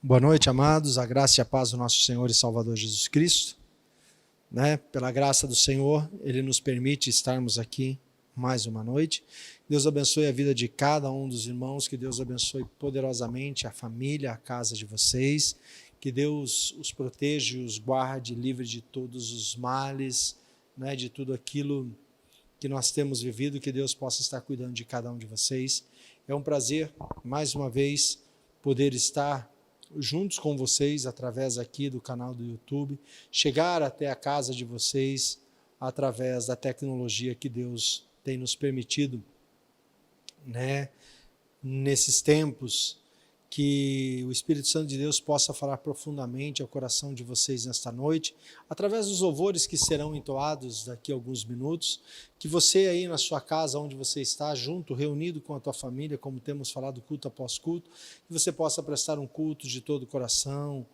Boa noite, amados, a graça e a paz do nosso Senhor e Salvador Jesus Cristo. Pela graça do Senhor, Ele nos permite estarmos aqui mais uma noite. Deus abençoe a vida de cada um dos irmãos, que Deus abençoe poderosamente a família, a casa de vocês, que Deus os proteja e os guarde, livre de todos os males, de tudo aquilo que nós temos vivido, que Deus possa estar cuidando de cada um de vocês. É um prazer, mais uma vez, poder estar juntos com vocês, através aqui do canal do YouTube, chegar até a casa de vocês, através da tecnologia que Deus tem nos permitido, nesses tempos, que o Espírito Santo de Deus possa falar profundamente ao coração de vocês nesta noite, através dos louvores que serão entoados daqui a alguns minutos, que você aí na sua casa, onde você está, junto, reunido com a tua família, como temos falado culto após culto, que você possa prestar um culto de todo o coração,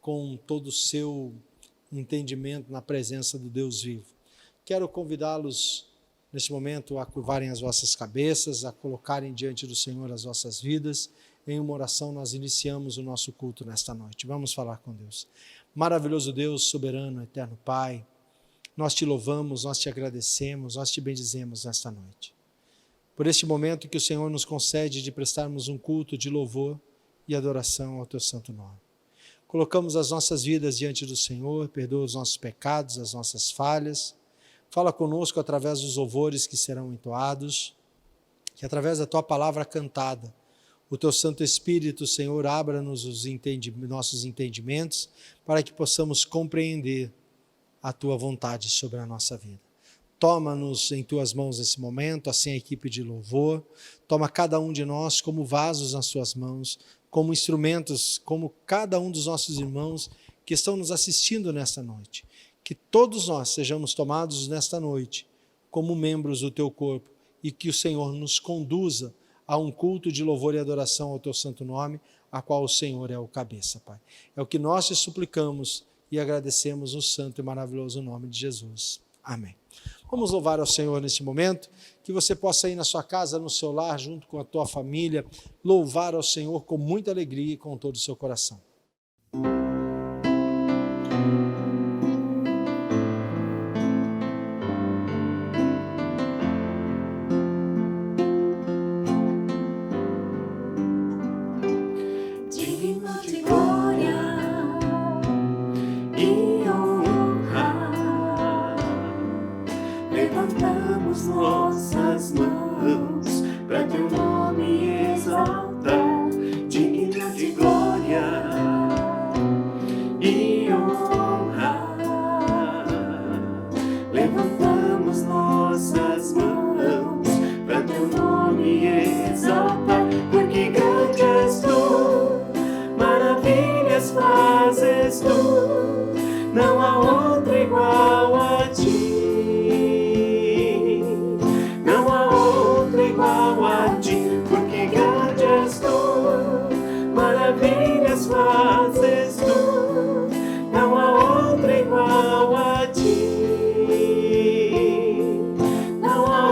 com todo o seu entendimento na presença do Deus vivo. Quero convidá-los neste momento a curvarem as vossas cabeças, a colocarem diante do Senhor as vossas vidas. Em uma oração nós iniciamos o nosso culto nesta noite. Vamos falar com Deus. Maravilhoso Deus, soberano, eterno Pai, nós te louvamos, nós te agradecemos, nós te bendizemos nesta noite. Por este momento que o Senhor nos concede de prestarmos um culto de louvor e adoração ao teu santo nome. Colocamos as nossas vidas diante do Senhor, perdoa os nossos pecados, as nossas falhas. Fala conosco através dos louvores que serão entoados, que através da tua palavra cantada, o teu Santo Espírito, Senhor, abra-nos os nossos entendimentos para que possamos compreender a tua vontade sobre a nossa vida. Toma-nos em tuas mãos nesse momento, assim a equipe de louvor. Toma cada um de nós como vasos nas tuas mãos, como instrumentos, como cada um dos nossos irmãos que estão nos assistindo nesta noite. Que todos nós sejamos tomados nesta noite como membros do teu corpo e que o Senhor nos conduza a um culto de louvor e adoração ao teu santo nome, a qual o Senhor é o cabeça, Pai. É o que nós te suplicamos e agradecemos no santo e maravilhoso nome de Jesus. Amém. Vamos louvar ao Senhor neste momento, que você possa ir na sua casa, no seu lar, junto com a tua família, louvar ao Senhor com muita alegria e com todo o seu coração. Nossas mãos para teu nome exaltar, digno de glória e honra. Levantamos nossas mãos para teu nome exaltar, porque grande és tu, maravilhas fazes tu, não há outro igual a ti. Maravilhas fazes tu, não há outra igual a ti, não há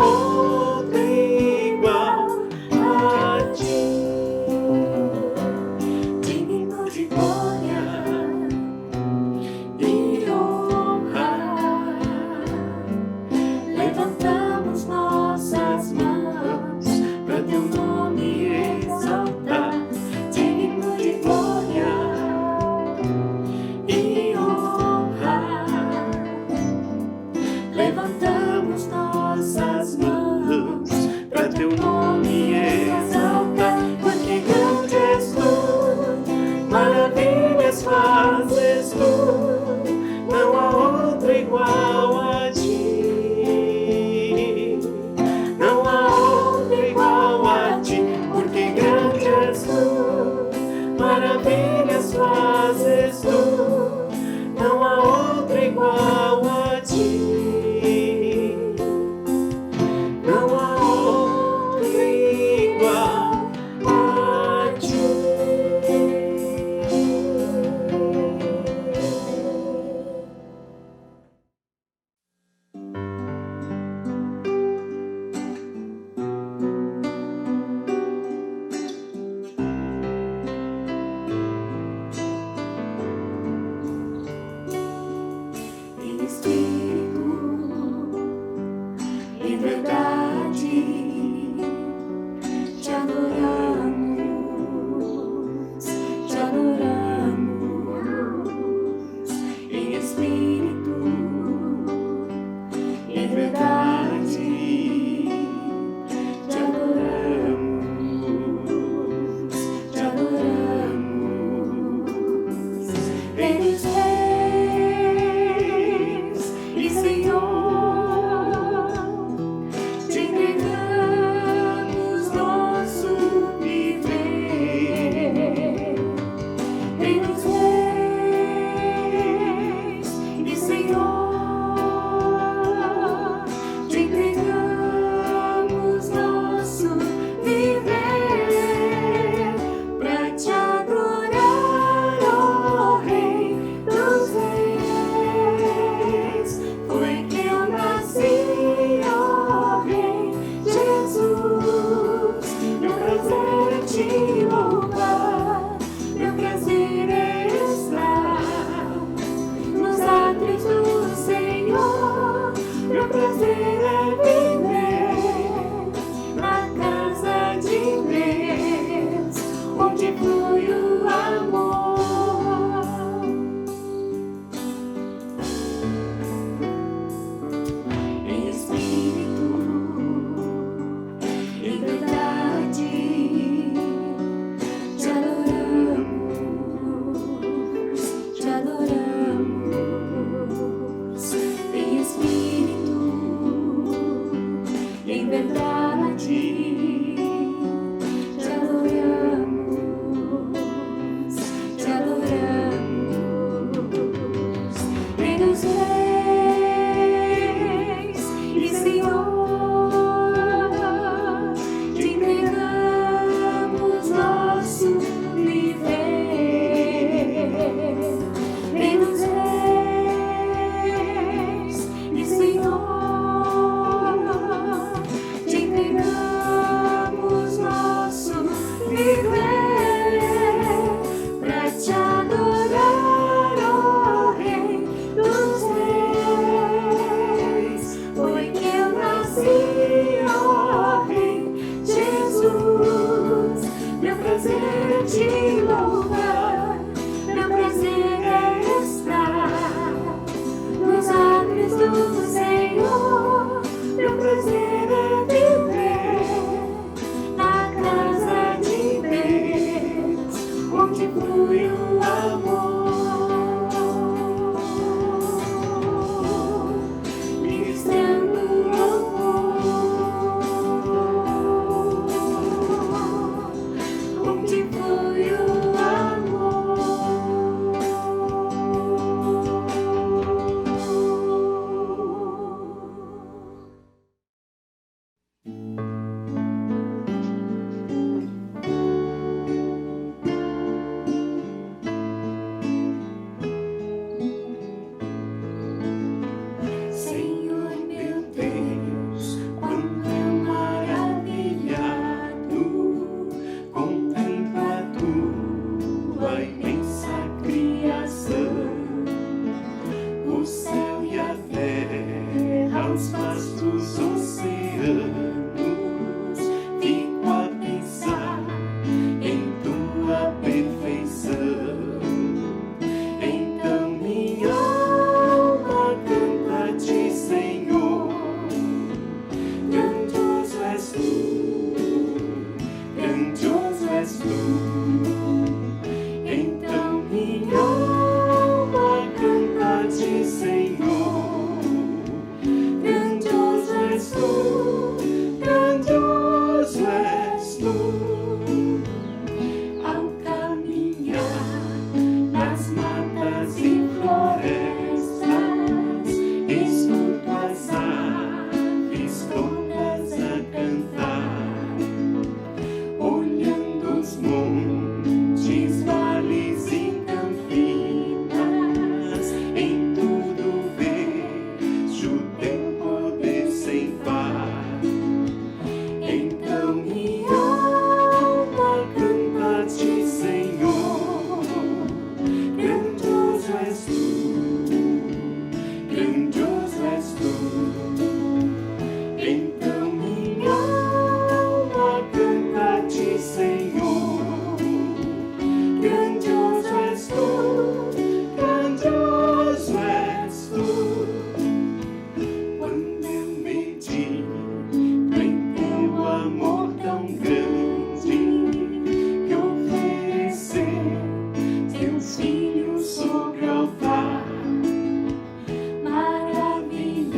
aos vastos oceanos, fico a pensar em tua perfeição. Então minha alma canta-te, Senhor. Grandioso és tu, grandioso és tu. Então minha alma canta-te, Senhor. Grandioso és tu, grandioso és tu. Ao caminhar nas matas e florestas, escuto as aves todas a cantar, olhando os montes, vales e campinas, em tudo vejo teu poder sem par. Então minha alma canta-te, Senhor. Grandioso és tu, grandioso és tu. Então minha alma canta-te, Senhor. Grandioso és tu, grandioso és tu. Quando eu medito em teu amor tão grande, que oferecer teus filhos sobre o altar, maravilhado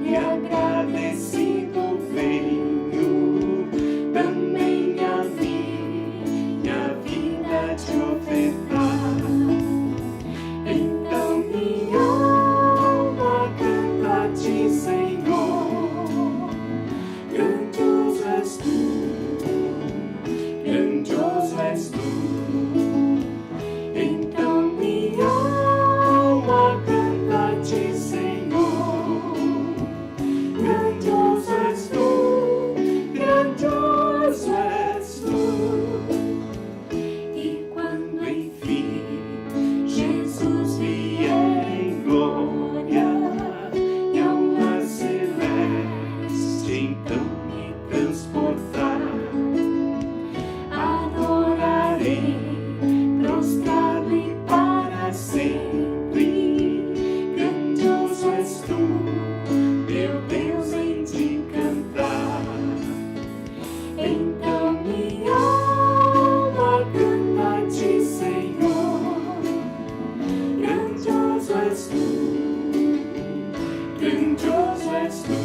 e agradecido venho também a minha vida te ofertar. Então minha alma canta-te, Senhor. Grandioso és tu, grandioso és tu. Então minha alma canta-te, Senhor. Grandioso és tu, grandioso és tu. E quando enfim Jesus vier em glória e ao lar celeste então me transportar, adorarei prostrado e para sempre. Grandioso és tu, meu Deus, em te cantar. Então minha alma canta-te, Senhor. Grandioso és tu, grandioso és tu.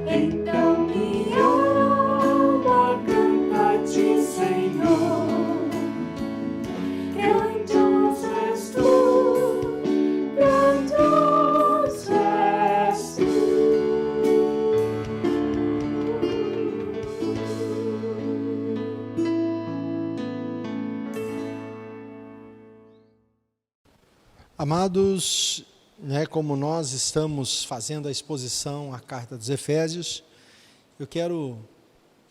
Então minha alma canta-te, Senhor. Grandioso és tu, grandioso és tu. Amados, como nós estamos fazendo a exposição à Carta dos Efésios, eu quero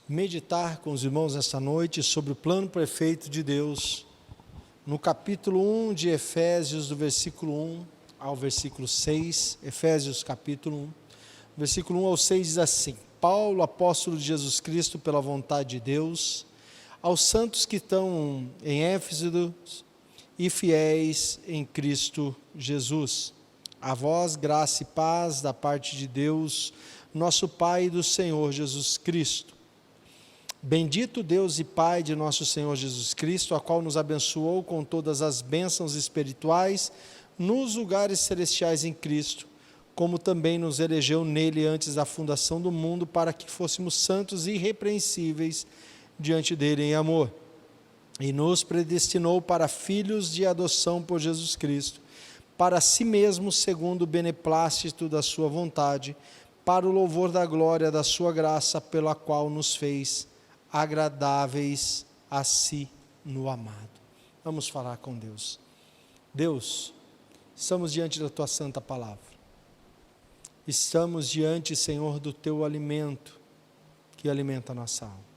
meditar com os irmãos esta noite sobre o plano perfeito de Deus, no capítulo 1 de Efésios, do versículo 1 ao versículo 6, Efésios capítulo 1, versículo 1 ao 6 diz assim: Paulo, apóstolo de Jesus Cristo, pela vontade de Deus, aos santos que estão em Éfeso e fiéis em Cristo Jesus, a vós graça e paz da parte de Deus, nosso Pai, e do Senhor Jesus Cristo. Bendito Deus e Pai de nosso Senhor Jesus Cristo, a qual nos abençoou com todas as bênçãos espirituais nos lugares celestiais em Cristo, como também nos elegeu nele antes da fundação do mundo, para que fôssemos santos e irrepreensíveis diante dele em amor. E nos predestinou para filhos de adoção por Jesus Cristo, para si mesmo, segundo o beneplácito da sua vontade, para o louvor da glória da sua graça, pela qual nos fez agradáveis a si no amado. Vamos falar com Deus. Deus, estamos diante da tua santa palavra. Estamos diante, Senhor, do teu alimento, que alimenta a nossa alma.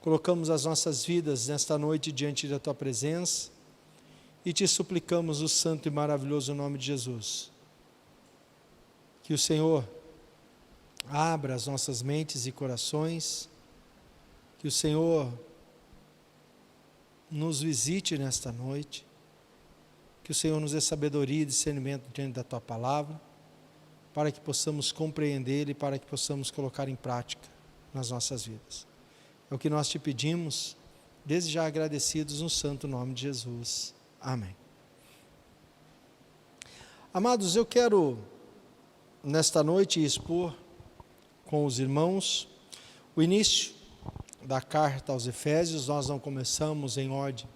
Colocamos as nossas vidas nesta noite diante da tua presença e te suplicamos o santo e maravilhoso nome de Jesus. Que o Senhor abra as nossas mentes e corações, que o Senhor nos visite nesta noite, que o Senhor nos dê sabedoria e discernimento diante da Tua palavra, para que possamos compreender e para que possamos colocar em prática nas nossas vidas. É o que nós te pedimos, desde já agradecidos no santo nome de Jesus. Amém. Amados, eu quero nesta noite expor com os irmãos o início da carta aos Efésios. Nós não começamos em ordem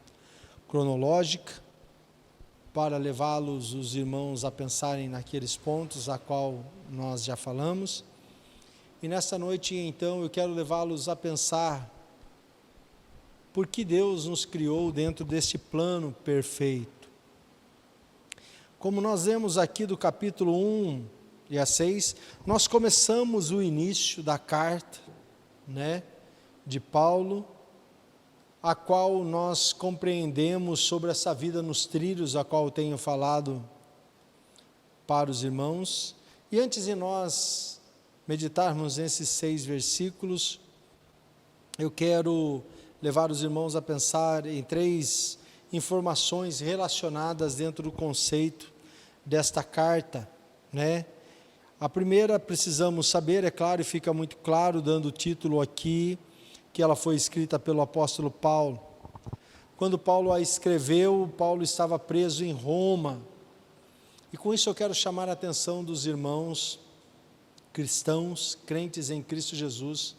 cronológica, para levá-los, os irmãos, a pensarem naqueles pontos a qual nós já falamos. E nesta noite, então, eu quero levá-los a pensar por que Deus nos criou dentro deste plano perfeito. Como nós vemos aqui do capítulo 1 e a 6, nós começamos o início da carta, de Paulo, a qual nós compreendemos sobre essa vida nos trilhos, a qual eu tenho falado para os irmãos. E antes de nós meditarmos nesses 6 versículos, eu quero levar os irmãos a pensar em 3 informações relacionadas dentro do conceito desta carta, A primeira, precisamos saber, é claro, e fica muito claro, dando o título aqui, que ela foi escrita pelo apóstolo Paulo. Quando Paulo a escreveu, Paulo estava preso em Roma. E com isso eu quero chamar a atenção dos irmãos cristãos, crentes em Cristo Jesus,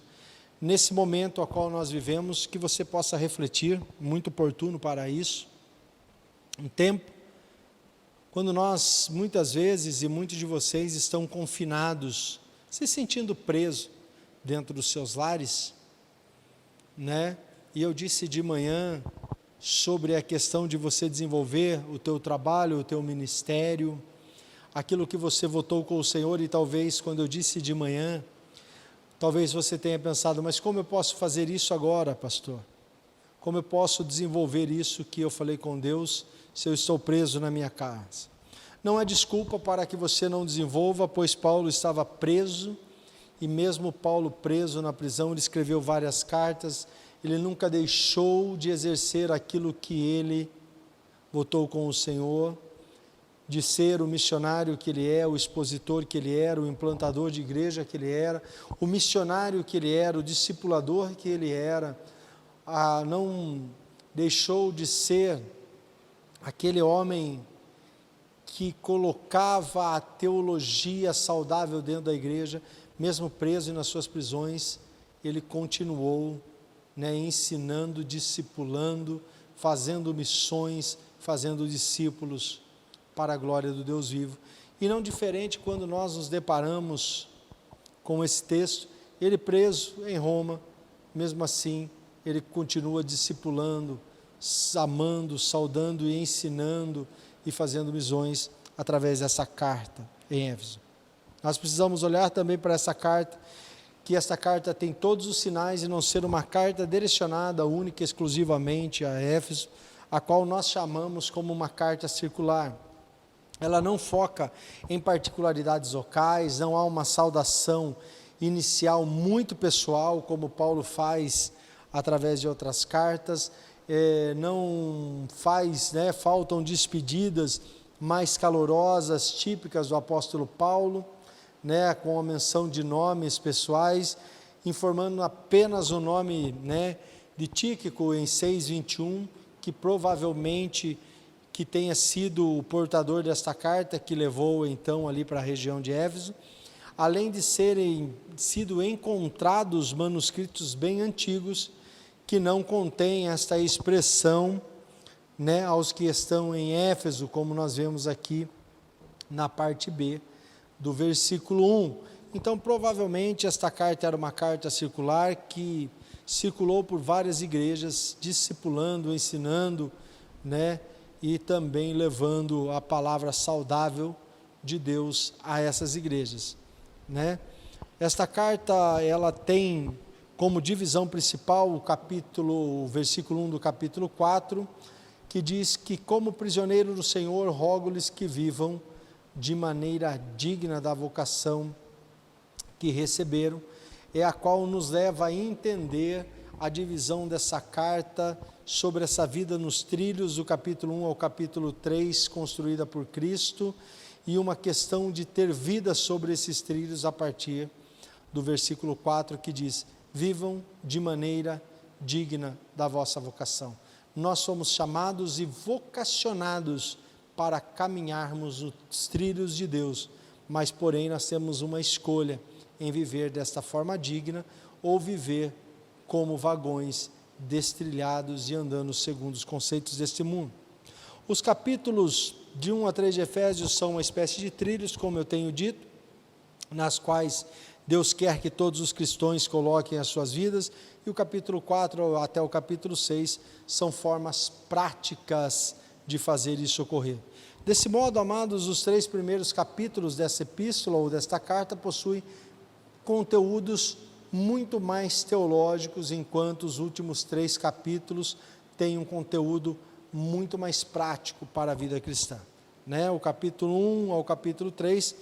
nesse momento a qual nós vivemos, que você possa refletir, muito oportuno para isso, um tempo quando nós, muitas vezes, e muitos de vocês estão confinados, se sentindo presos dentro dos seus lares, E eu disse de manhã sobre a questão de você desenvolver o teu trabalho, o teu ministério, aquilo que você votou com o Senhor, e talvez quando eu disse de manhã, talvez você tenha pensado, mas como eu posso fazer isso agora, pastor? Como eu posso desenvolver isso que eu falei com Deus, se eu estou preso na minha casa? Não é desculpa para que você não desenvolva, pois Paulo estava preso, e mesmo Paulo preso na prisão, ele escreveu várias cartas, ele nunca deixou de exercer aquilo que ele votou com o Senhor, de ser o missionário que ele é, o expositor que ele era, o implantador de igreja que ele era, o missionário que ele era, o discipulador que ele era, não deixou de ser aquele homem que colocava a teologia saudável dentro da igreja, mesmo preso nas suas prisões, ele continuou, ensinando, discipulando, fazendo missões, fazendo discípulos para a glória do Deus vivo. E não diferente quando nós nos deparamos com esse texto, ele preso em Roma, mesmo assim, ele continua discipulando, amando, saudando e ensinando e fazendo missões através dessa carta em Éfeso. Nós precisamos olhar também para essa carta, que esta carta tem todos os sinais de não ser uma carta direcionada única e exclusivamente a Éfeso, a qual nós chamamos como uma carta circular. Ela não foca em particularidades locais, não há uma saudação inicial muito pessoal, como Paulo faz através de outras cartas, não faz, faltam despedidas mais calorosas, típicas do apóstolo Paulo, com a menção de nomes pessoais, informando apenas o nome de Tíquico em 6:21, que provavelmente que tenha sido o portador desta carta, que levou então ali para a região de Éfeso, além de serem sido encontrados manuscritos bem antigos, que não contêm esta expressão, aos que estão em Éfeso, como nós vemos aqui na parte B do versículo 1. Então, provavelmente, esta carta era uma carta circular que circulou por várias igrejas, discipulando, ensinando, e também levando a palavra saudável de Deus a essas igrejas, Esta carta, ela tem como divisão principal o versículo 1 do capítulo 4, que diz que, como prisioneiro do Senhor, rogo-lhes que vivam de maneira digna da vocação que receberam, é a qual nos leva a entender a divisão dessa carta sobre essa vida nos trilhos, do capítulo 1 ao capítulo 3, construída por Cristo, e uma questão de ter vida sobre esses trilhos a partir do versículo 4, que diz: vivam de maneira digna da vossa vocação. Nós somos chamados e vocacionados para caminharmos os trilhos de Deus, mas porém nós temos uma escolha em viver desta forma digna ou viver como vagões destrilhados e andando segundo os conceitos deste mundo. Os capítulos de 1 a 3 de Efésios são uma espécie de trilhos, como eu tenho dito, nas quais Deus quer que todos os cristãos coloquem as suas vidas, e o capítulo 4 até o capítulo 6 são formas práticas de fazer isso ocorrer. Desse modo, amados, os 3 primeiros capítulos dessa epístola ou desta carta possuem conteúdos muito mais teológicos, enquanto os últimos 3 capítulos têm um conteúdo muito mais prático para a vida cristã, né? O capítulo 1 ao capítulo 3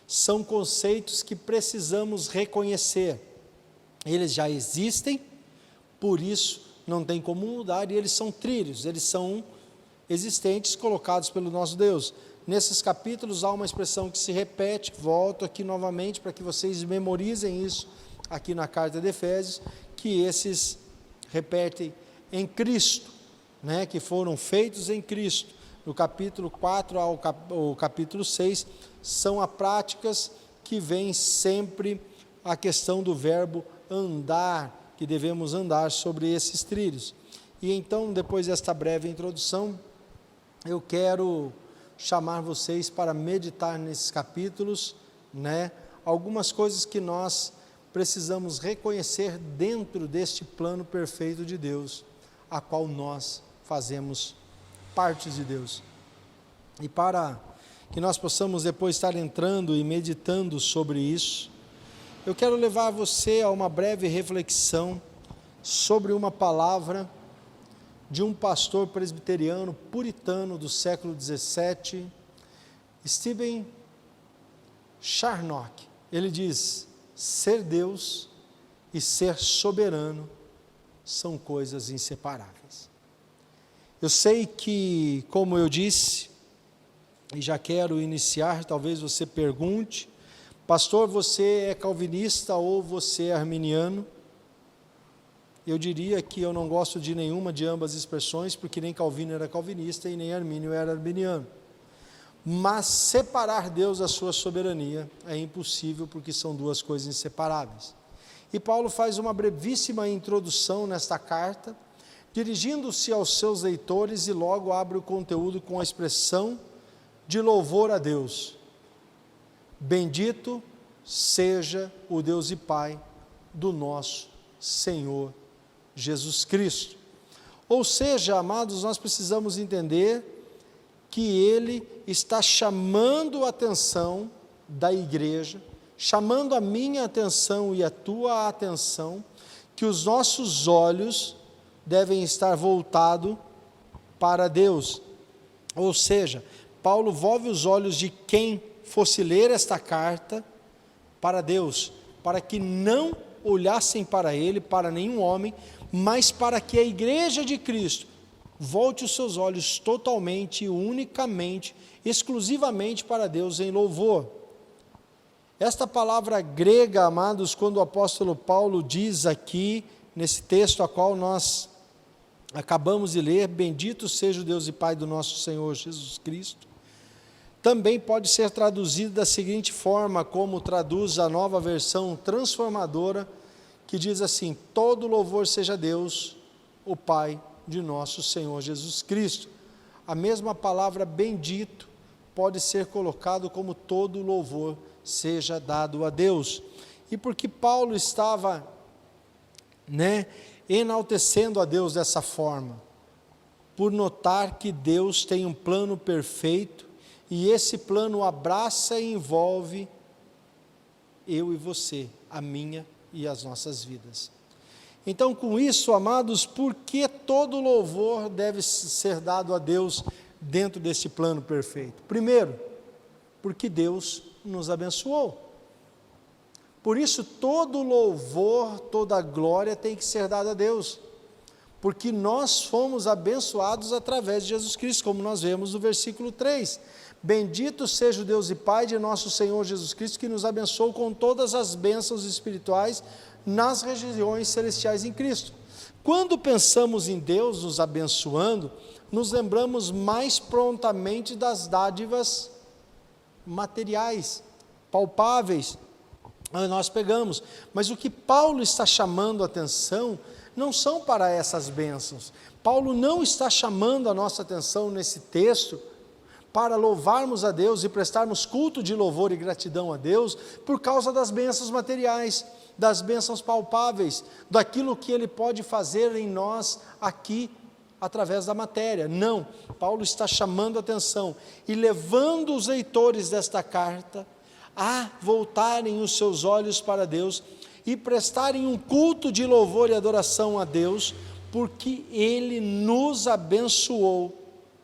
são conceitos que precisamos reconhecer. Eles já existem, por isso não tem como mudar, e eles são trilhos, eles são existentes, colocados pelo nosso Deus. Nesses capítulos há uma expressão que se repete, volto aqui novamente para que vocês memorizem isso aqui na carta de Efésios, que esses repetem em Cristo, né, que foram feitos em Cristo. No capítulo 4 ao capítulo 6, são as práticas que vem sempre a questão do verbo andar, que devemos andar sobre esses trilhos. E então, depois desta breve introdução, eu quero chamar vocês para meditar nesses capítulos, né, algumas coisas que nós precisamos reconhecer dentro deste plano perfeito de Deus, a qual nós fazemos parte de Deus. E para que nós possamos depois estar entrando e meditando sobre isso, eu quero levar você a uma breve reflexão sobre uma palavra de um pastor presbiteriano puritano do século XVII, Stephen Charnock. Ele diz: ser Deus e ser soberano são coisas inseparáveis. Eu sei que, como eu disse, e já quero iniciar, talvez você pergunte: pastor, você é calvinista ou você é arminiano? Eu diria que eu não gosto de nenhuma de ambas expressões, porque nem Calvino era calvinista e nem Armínio era arminiano. Mas separar Deus da sua soberania é impossível, porque são duas coisas inseparáveis. E Paulo faz uma brevíssima introdução nesta carta, dirigindo-se aos seus leitores, e logo abre o conteúdo com a expressão de louvor a Deus. Bendito seja o Deus e Pai do nosso Senhor Jesus Cristo. Ou seja, amados, nós precisamos entender que Ele está chamando a atenção da igreja, chamando a minha atenção e a tua atenção, que os nossos olhos devem estar voltados para Deus. Ou seja, Paulo volve os olhos de quem fosse ler esta carta para Deus, para que não olhassem para ele, para nenhum homem, mas para que a igreja de Cristo volte os seus olhos totalmente, unicamente, exclusivamente para Deus em louvor. Esta palavra grega, amados, quando o apóstolo Paulo diz aqui, nesse texto a qual nós acabamos de ler, bendito seja o Deus e Pai do nosso Senhor Jesus Cristo, também pode ser traduzido da seguinte forma, como traduz a Nova Versão Transformadora, que diz assim: todo louvor seja Deus, o Pai de nosso Senhor Jesus Cristo. A mesma palavra bendito pode ser colocado como todo louvor seja dado a Deus. E porque Paulo estava, enaltecendo a Deus dessa forma? Por notar que Deus tem um plano perfeito, e esse plano abraça e envolve eu e você, a minha e as nossas vidas. Então, com isso, amados, por que todo louvor deve ser dado a Deus dentro desse plano perfeito? Primeiro, porque Deus nos abençoou. Por isso, todo louvor, toda glória tem que ser dada a Deus, porque nós fomos abençoados através de Jesus Cristo, como nós vemos no versículo 3. Bendito seja o Deus e Pai de nosso Senhor Jesus Cristo, que nos abençoou com todas as bênçãos espirituais nas regiões celestiais em Cristo. Quando pensamos em Deus nos abençoando, nos lembramos mais prontamente das dádivas materiais, palpáveis, nós pegamos. Mas o que Paulo está chamando a atenção não são para essas bênçãos. Paulo não está chamando a nossa atenção nesse texto para louvarmos a Deus e prestarmos culto de louvor e gratidão a Deus por causa das bênçãos materiais, das bênçãos palpáveis, daquilo que Ele pode fazer em nós aqui através da matéria. Não, Paulo está chamando a atenção e levando os leitores desta carta a voltarem os seus olhos para Deus e prestarem um culto de louvor e adoração a Deus, porque Ele nos abençoou,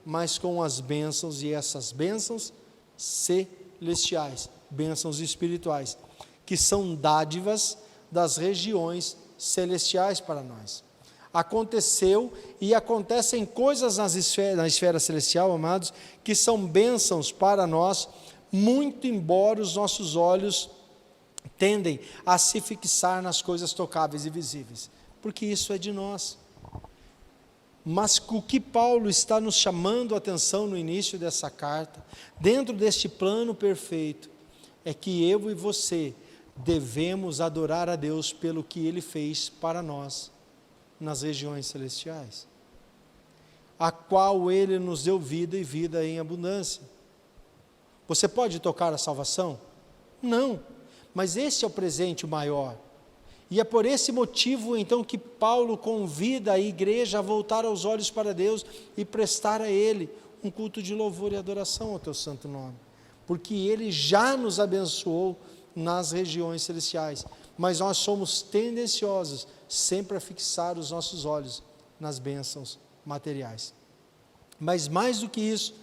mas com as bênçãos, e essas bênçãos celestiais, bênçãos espirituais, que são dádivas das regiões celestiais para nós. Aconteceu e acontecem coisas na esfera celestial, amados, que são bênçãos para nós, muito embora os nossos olhos tendem a se fixar nas coisas tocáveis e visíveis, porque isso é de nós. Mas o que Paulo está nos chamando a atenção no início dessa carta, dentro deste plano perfeito, é que eu e você devemos adorar a Deus pelo que Ele fez para nós nas regiões celestiais, a qual Ele nos deu vida e vida em abundância. Você pode tocar a salvação? Não, mas esse é o presente maior. E é por esse motivo, então, que Paulo convida a igreja a voltar os olhos para Deus e prestar a Ele um culto de louvor e adoração ao Teu santo nome, porque Ele já nos abençoou nas regiões celestiais, mas nós somos tendenciosos sempre a fixar os nossos olhos nas bênçãos materiais. Mas mais do que isso,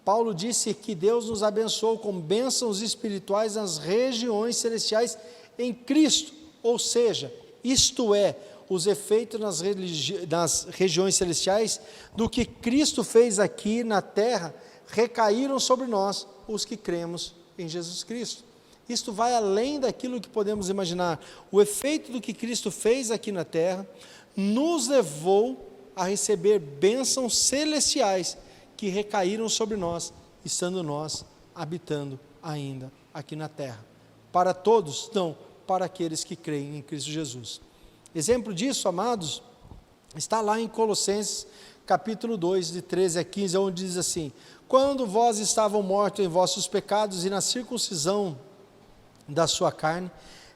Paulo disse que Deus nos abençoou com bênçãos espirituais nas regiões celestiais em Cristo, ou seja, isto é, os efeitos nas regiões celestiais do que Cristo fez aqui na terra, recaíram sobre nós, os que cremos em Jesus Cristo. Isto vai além daquilo que podemos imaginar. O efeito do que Cristo fez aqui na terra nos levou a receber bênçãos celestiais que recaíram sobre nós, estando nós habitando ainda aqui na terra. Para todos? Não, para aqueles que creem em Cristo Jesus. Exemplo disso, amados, está lá em Colossenses, capítulo 2, de 13 a 15, onde diz assim: quando vós estavam mortos em vossos pecados e na circuncisão da sua carne,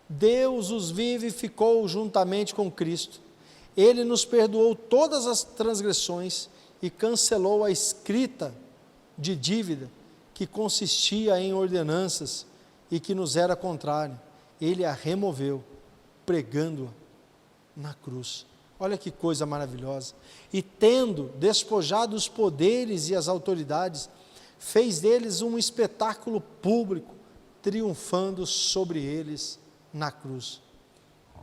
Deus os vivificou juntamente com Cristo. Ele nos perdoou todas as transgressões e cancelou a escrita de dívida que consistia em ordenanças e que nos era contrária. Ele a removeu, pregando-a na cruz. Olha que coisa maravilhosa. E tendo despojado os poderes e as autoridades, fez deles um espetáculo público, triunfando sobre eles na cruz.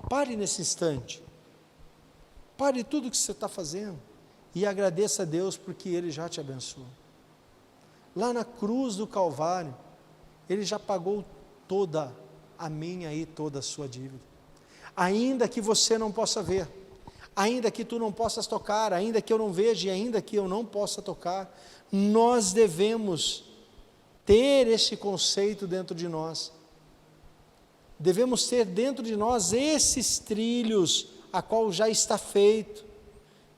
Pare nesse instante. Pare tudo o que você está fazendo e agradeça a Deus porque Ele já te abençoou. Lá na cruz do Calvário, Ele já pagou toda a minha e toda a sua dívida. Ainda que você não possa ver, ainda que tu não possas tocar, ainda que eu não veja e ainda que eu não possa tocar, nós devemos ter esse conceito dentro de nós. Devemos ter dentro de nós esses trilhos, a qual já está feito,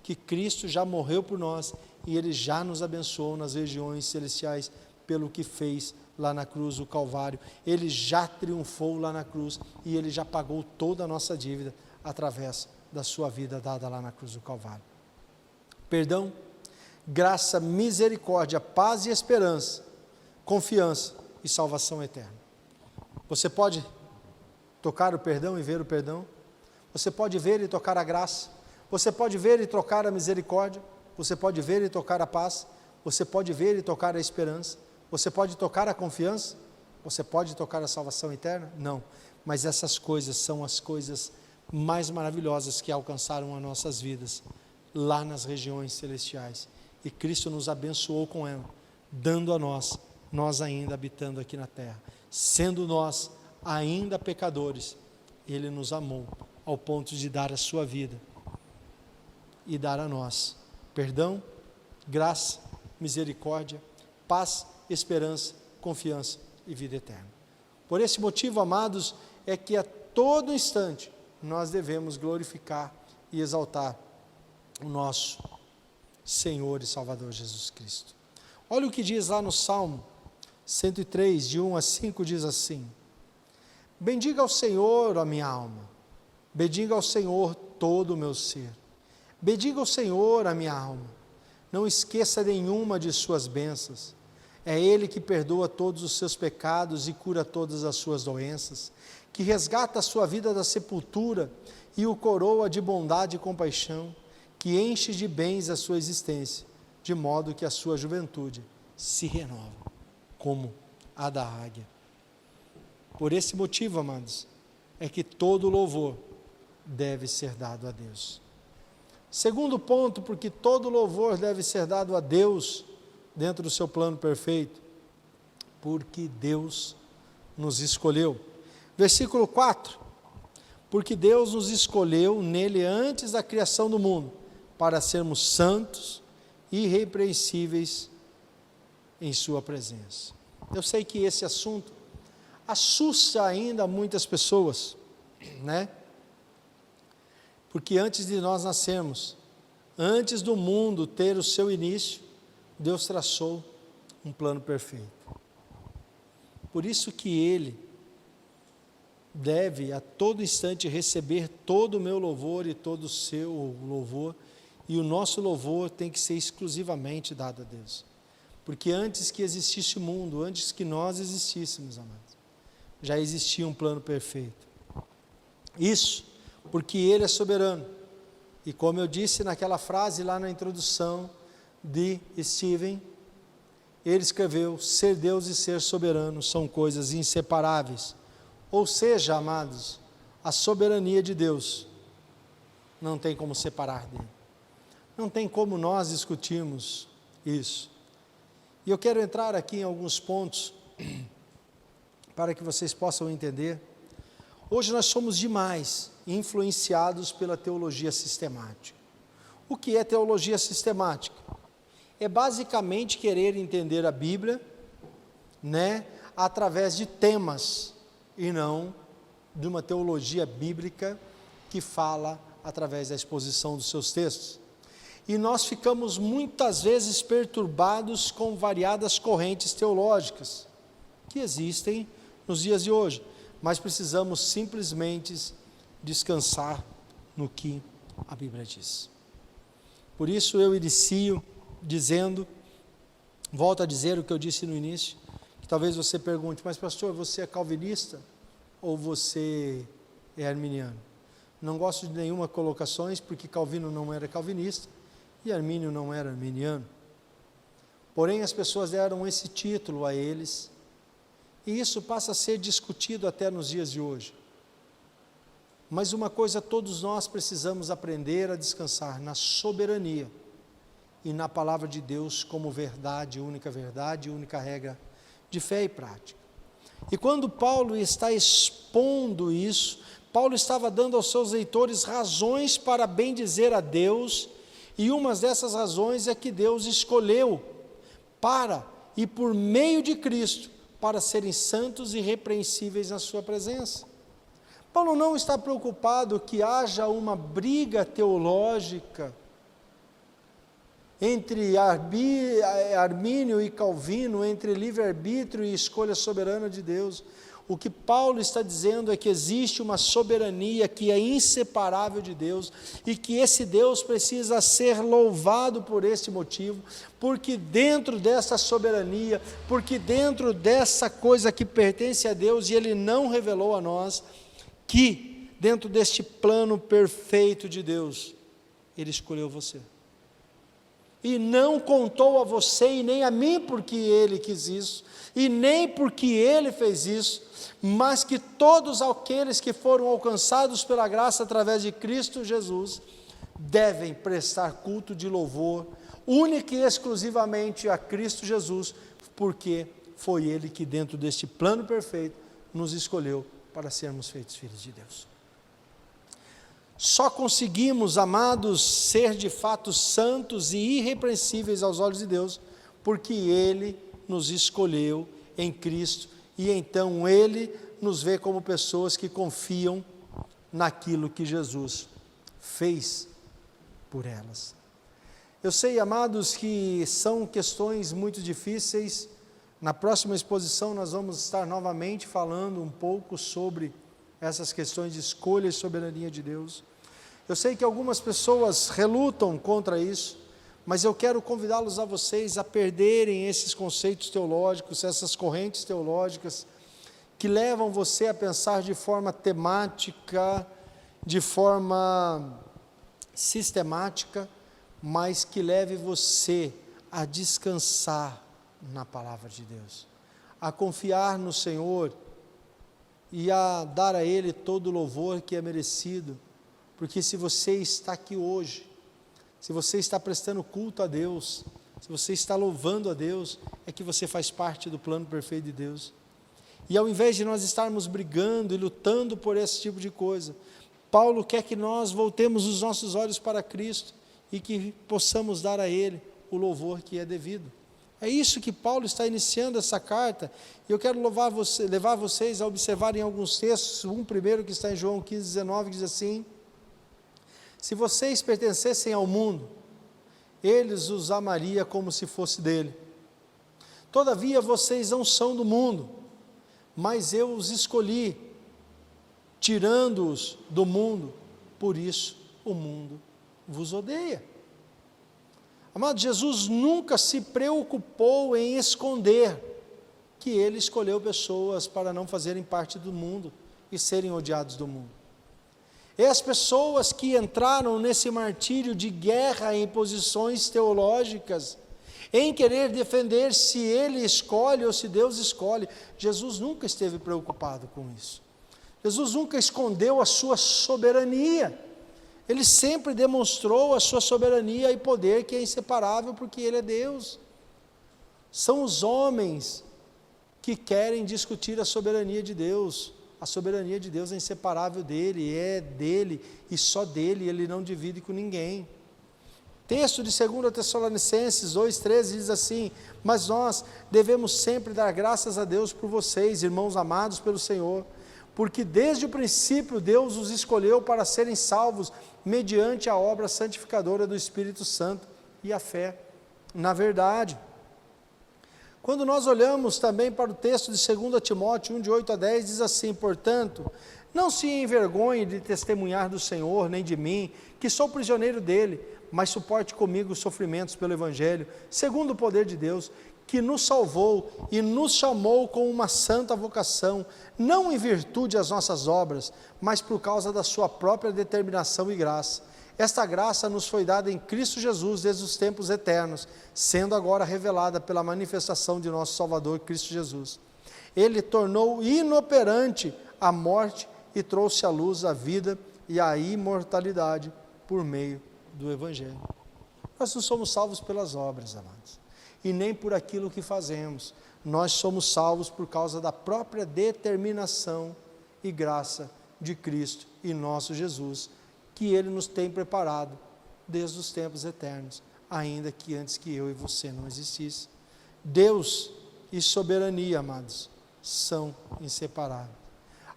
que Cristo já morreu por nós e Ele já nos abençoou nas regiões celestiais pelo que fez lá na cruz do Calvário. Ele já triunfou lá na cruz e Ele já pagou toda a nossa dívida através da sua vida dada lá na cruz do Calvário. Perdão, graça, misericórdia, paz e esperança, confiança e salvação eterna. Você pode tocar o perdão e ver o perdão? Você pode ver e tocar a graça? Você pode ver e tocar a misericórdia? Você pode ver e tocar a paz? Você pode ver e tocar a esperança? Você pode tocar a confiança? Você pode tocar a salvação eterna? Não. Mas essas coisas são as coisas mais maravilhosas que alcançaram as nossas vidas, lá nas regiões celestiais. E Cristo nos abençoou com ela, dando a nós ainda habitando aqui na terra. Sendo nós ainda pecadores, Ele nos amou ao ponto de dar a sua vida e dar a nós perdão, graça, misericórdia, paz, esperança, confiança e vida eterna. Por esse motivo, amados, é que a todo instante nós devemos glorificar e exaltar o nosso Senhor e Salvador Jesus Cristo. Olha o que diz lá no Salmo 103, de 1 a 5, diz assim: bendiga ao Senhor, a minha alma, bendiga ao Senhor todo o meu ser, bendiga ao Senhor, a minha alma, não esqueça nenhuma de suas bênçãos. É Ele que perdoa todos os seus pecados e cura todas as suas doenças, que resgata a sua vida da sepultura e o coroa de bondade e compaixão, que enche de bens a sua existência, de modo que a sua juventude se renova, como a da águia. Por esse motivo, amados, é que todo louvor deve ser dado a Deus. Segundo ponto, porque todo louvor deve ser dado a Deus, dentro do seu plano perfeito, porque Deus nos escolheu. Versículo 4, porque Deus nos escolheu nele antes da criação do mundo, para sermos santos e irrepreensíveis em sua presença. Eu sei que esse assunto assusta ainda muitas pessoas, né? Porque antes de nós nascermos, antes do mundo ter o seu início, Deus traçou um plano perfeito. Por isso que Ele deve a todo instante receber todo o meu louvor e todo o seu louvor, e o nosso louvor tem que ser exclusivamente dado a Deus. Porque antes que existisse o mundo, antes que nós existíssemos, amados, já existia um plano perfeito. Isso porque Ele é soberano. E como eu disse naquela frase lá na introdução de Stephen, ele escreveu: ser Deus e ser soberano são coisas inseparáveis. Ou seja, amados, a soberania de Deus não tem como separar dele. Não tem como nós discutirmos isso. E eu quero entrar aqui em alguns pontos para que vocês possam entender. Hoje nós somos demais influenciados pela teologia sistemática. O que é teologia sistemática? É basicamente querer entender a Bíblia, né, através de temas, e não de uma teologia bíblica que fala através da exposição dos seus textos. E nós ficamos muitas vezes perturbados com variadas correntes teológicas que existem nos dias de hoje, mas precisamos simplesmente descansar no que a Bíblia diz. Por isso eu inicio dizendo, volto a dizer o que eu disse no início, que talvez você pergunte: mas pastor, você é calvinista ou você é arminiano? Não gosto de nenhuma colocações, porque Calvino não era calvinista e Armínio não era arminiano. Porém, as pessoas deram esse título a eles, e isso passa a ser discutido até nos dias de hoje. Mas uma coisa todos nós precisamos aprender a descansar: na soberania e na palavra de Deus como verdade, única regra de fé e prática. E quando Paulo está expondo isso, Paulo estava dando aos seus leitores razões para bendizer a Deus, e uma dessas razões é que Deus escolheu para e por meio de Cristo para serem santos e irrepreensíveis na sua presença. Paulo não está preocupado que haja uma briga teológica entre Armínio e Calvino, entre livre-arbítrio e escolha soberana de Deus. O que Paulo está dizendo é que existe uma soberania que é inseparável de Deus, e que esse Deus precisa ser louvado por esse motivo, porque dentro dessa soberania, porque dentro dessa coisa que pertence a Deus, e Ele não revelou a nós, que dentro deste plano perfeito de Deus, Ele escolheu você. e não contou a você e nem a mim porque ele quis isso, e nem porque ele fez isso, mas que todos aqueles que foram alcançados pela graça através de Cristo Jesus, devem prestar culto de louvor, única e exclusivamente a Cristo Jesus, porque foi Ele que dentro deste plano perfeito, nos escolheu para sermos feitos filhos de Deus. Só conseguimos, amados, ser de fato santos e irrepreensíveis aos olhos de Deus, porque Ele nos escolheu em Cristo, e então Ele nos vê como pessoas que confiam naquilo que Jesus fez por elas. Eu sei, amados, que são questões muito difíceis. Na próxima exposição nós vamos estar novamente falando um pouco sobre essas questões de escolha e soberania de Deus. Eu sei que algumas pessoas relutam contra isso, mas eu quero convidá-los a vocês a perderem esses conceitos teológicos, essas correntes teológicas, que levam você a pensar de forma temática, de forma sistemática, mas que leve você a descansar na palavra de Deus, a confiar no Senhor e a dar a Ele todo o louvor que é merecido, porque se você está aqui hoje, se você está prestando culto a Deus, se você está louvando a Deus, é que você faz parte do plano perfeito de Deus. E ao invés de nós estarmos brigando e lutando por esse tipo de coisa, Paulo quer que nós voltemos os nossos olhos para Cristo e que possamos dar a Ele o louvor que é devido. É isso que Paulo está iniciando essa carta, e eu quero levar vocês a observarem alguns textos. Um primeiro que está em João 15:19, diz assim: se vocês pertencessem ao mundo, eles os amaria como se fosse dele. Todavia vocês não são do mundo, mas eu os escolhi, tirando-os do mundo, por isso o mundo vos odeia. Amado, Jesus nunca se preocupou em esconder que Ele escolheu pessoas para não fazerem parte do mundo e serem odiados do mundo. E as pessoas que entraram nesse martírio de guerra em posições teológicas, em querer defender se Ele escolhe ou se Deus escolhe, Jesus nunca esteve preocupado com isso. Jesus nunca escondeu a sua soberania. Ele sempre demonstrou a sua soberania e poder, que é inseparável, porque Ele é Deus. São os homens que querem discutir a soberania de Deus. A soberania de Deus é inseparável dele, é dele e só dele, Ele não divide com ninguém. Texto de 2 Tessalonicenses 2,13 diz assim: mas nós devemos sempre dar graças a Deus por vocês, irmãos amados pelo Senhor, porque desde o princípio Deus os escolheu para serem salvos mediante a obra santificadora do Espírito Santo e a fé na verdade. Quando nós olhamos também para o texto de 2 Timóteo 1, de 8 a 10, diz assim: portanto, não se envergonhe de testemunhar do Senhor, nem de mim, que sou prisioneiro dele, mas suporte comigo os sofrimentos pelo Evangelho, segundo o poder de Deus, que nos salvou e nos chamou com uma santa vocação, não em virtude das nossas obras, mas por causa da sua própria determinação e graça. Esta graça nos foi dada em Cristo Jesus desde os tempos eternos, sendo agora revelada pela manifestação de nosso Salvador Cristo Jesus. Ele tornou inoperante a morte e trouxe à luz a vida e a imortalidade por meio do Evangelho. Nós não somos salvos pelas obras, amados, e nem por aquilo que fazemos. Nós somos salvos por causa da própria determinação e graça de Cristo e nosso Jesus, que Ele nos tem preparado desde os tempos eternos, ainda que antes que eu e você não existisse. Deus e soberania, amados, são inseparáveis.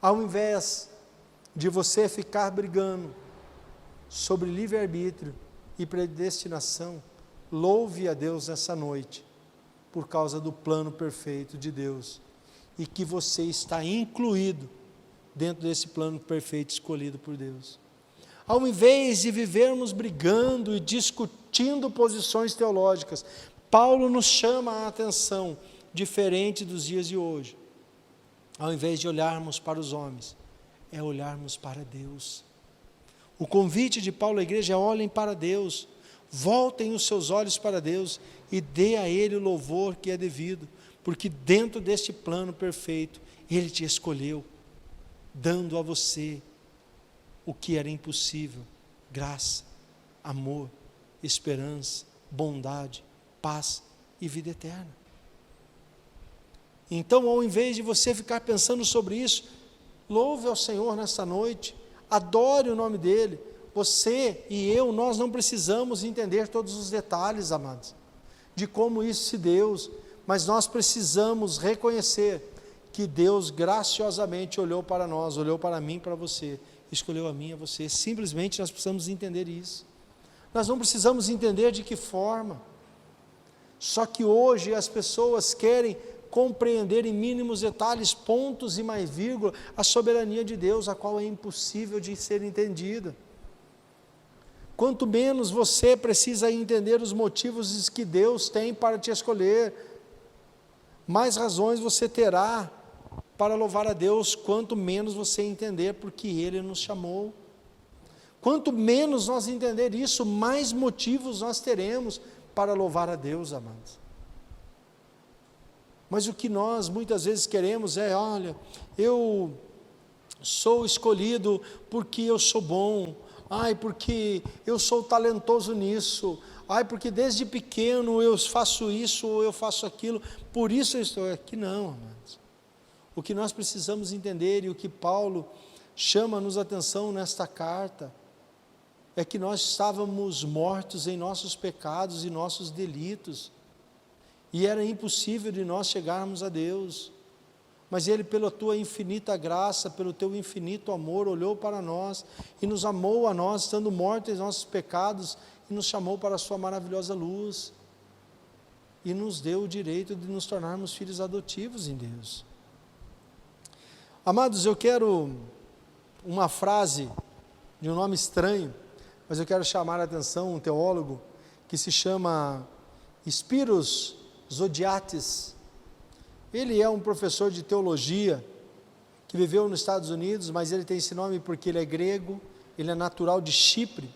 Ao invés de você ficar brigando sobre livre-arbítrio e predestinação, louve a Deus nessa noite, por causa do plano perfeito de Deus, e que você está incluído dentro desse plano perfeito escolhido por Deus. Ao invés de vivermos brigando e discutindo posições teológicas, Paulo nos chama a atenção, diferente dos dias de hoje. Ao invés de olharmos para os homens, é olharmos para Deus. O convite de Paulo à igreja é: olhem para Deus. Voltem os seus olhos para Deus e dê a Ele o louvor que é devido, porque dentro deste plano perfeito, Ele te escolheu, dando a você o que era impossível: graça, amor, esperança, bondade, paz e vida eterna. Então, ao invés de você ficar pensando sobre isso, louve ao Senhor nesta noite, adore o nome dEle. Você e eu, nós não precisamos entender todos os detalhes, amados, de como isso se deu, mas nós precisamos reconhecer que Deus graciosamente olhou para nós, olhou para mim, para você, escolheu a mim e a você. Simplesmente nós precisamos entender isso. Nós não precisamos entender de que forma. Só que hoje as pessoas querem compreender em mínimos detalhes, pontos e mais vírgula, a soberania de Deus, a qual é impossível de ser entendida. Quanto menos você precisa entender os motivos que Deus tem para te escolher, mais razões você terá para louvar a Deus, quanto menos você entender porque Ele nos chamou. Quanto menos nós entender isso, mais motivos nós teremos para louvar a Deus, amados. Mas o que nós muitas vezes queremos é: olha, eu sou escolhido porque eu sou bom, porque eu sou talentoso nisso, porque desde pequeno eu faço isso ou eu faço aquilo, por isso eu estou aqui. Não, amados. O que nós precisamos entender, e o que Paulo chama-nos atenção nesta carta, é que nós estávamos mortos em nossos pecados e nossos delitos, e era impossível de nós chegarmos a Deus, mas Ele, pela tua infinita graça, pelo teu infinito amor, olhou para nós e nos amou a nós, estando mortos em nossos pecados, e nos chamou para a sua maravilhosa luz, e nos deu o direito de nos tornarmos filhos adotivos em Deus. Amados, eu quero uma frase de um nome estranho, mas eu quero chamar a atenção, um teólogo que se chama Spiros Zodhiates. Ele é um professor de teologia que viveu nos Estados Unidos, mas ele tem esse nome porque ele é grego, ele é natural de Chipre,